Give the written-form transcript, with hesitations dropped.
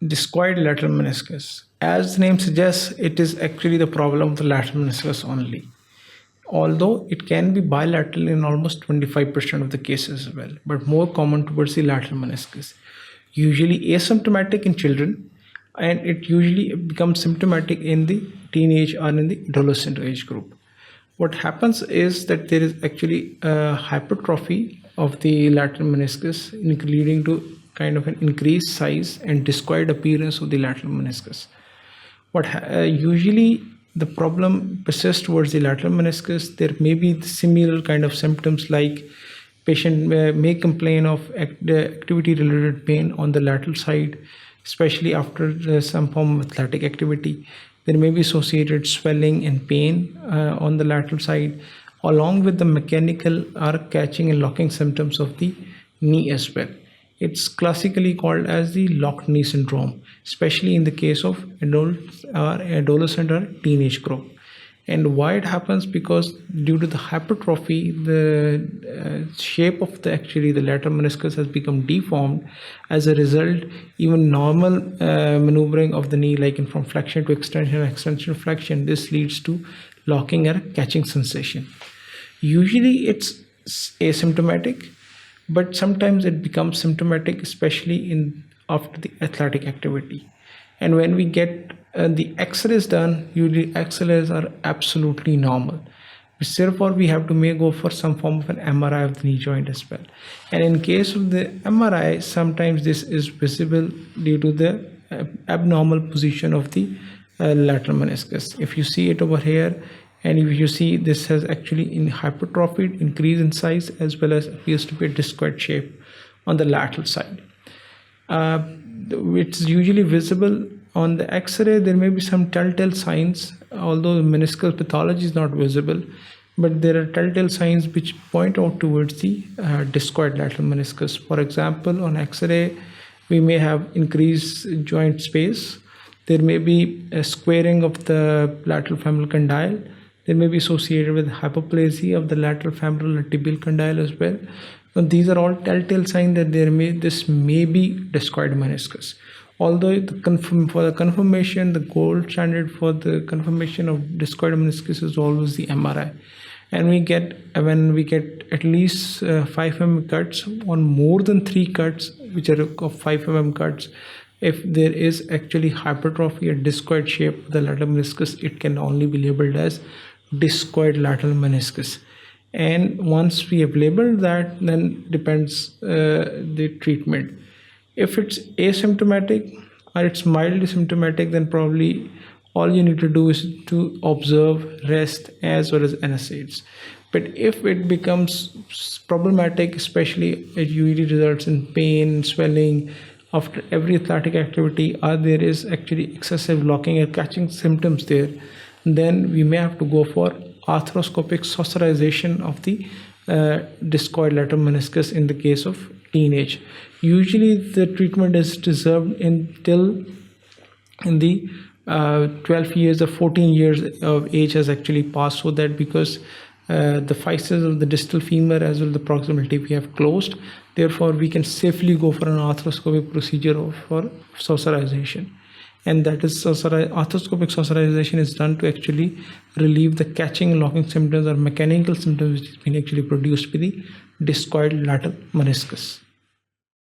Discoid lateral meniscus. As the name suggests, it is actually the problem of the lateral meniscus only. Although it can be bilateral in almost 25% of the cases as well, but more common towards the lateral meniscus. Usually asymptomatic in children, and it usually becomes symptomatic in the teenage or in the adolescent age group. What happens is that there is actually a hypertrophy of the lateral meniscus, leading to kind of an increased size and discoid appearance of the lateral meniscus. Usually the problem persists towards the lateral meniscus. There may be similar kind of symptoms, like patient may complain of activity related pain on the lateral side, especially after some form of athletic activity. There may be associated swelling and pain on the lateral side, along with the mechanical or catching and locking symptoms of the knee as well. It's classically called as the locked knee syndrome, especially in the case of adults or adolescent or teenage group. And why it happens? Because due to the hypertrophy, the shape of the lateral meniscus has become deformed. As a result, even normal maneuvering of the knee, like from flexion to extension, extension to flexion, this leads to locking or catching sensation. Usually it's asymptomatic, but sometimes it becomes symptomatic, especially after the athletic activity. And when we get the x-rays done, usually x-rays are absolutely normal. Therefore, we have to go for some form of an MRI of the knee joint as well. And in case of the MRI, sometimes this is visible due to the abnormal position of the lateral meniscus. If you see it over here, and if you see, this has actually hypertrophied, increase in size, as well as appears to be a discoid shape on the lateral side. It's usually visible on the x-ray. There may be some telltale signs, although meniscal pathology is not visible, but there are telltale signs which point out towards the discoid lateral meniscus. For example, on x-ray, we may have increased joint space. There may be a squaring of the lateral femoral condyle. They may be associated with hypoplasia of the lateral femoral and tibial condyle as well. So these are all telltale signs that this may be discoid meniscus. Although for the confirmation, the gold standard for the confirmation of discoid meniscus is always the MRI. And when we get at least 5 mm cuts on more than 3 cuts, which are of 5 mm cuts, if there is actually hypertrophy or discoid shape of the lateral meniscus, it can only be labeled as discoid lateral meniscus. And once we have labeled that, then depends the treatment. If it's asymptomatic or it's mildly symptomatic, then probably all you need to do is to observe, rest, as well as NSAIDs. But if it becomes problematic, especially it usually results in pain, swelling after every athletic activity, or there is actually excessive locking or catching symptoms there, then we may have to go for arthroscopic saucerization of the discoid lateral meniscus in the case of teenage. Usually the treatment is reserved until in the 12 years or 14 years of age has actually passed, so that because the physes of the distal femur as well the proximal tibia have closed, therefore we can safely go for an arthroscopic procedure for saucerization. And that is arthroscopic saucerization is done to actually relieve the catching and locking symptoms or mechanical symptoms which has been actually produced by the discoid lateral meniscus.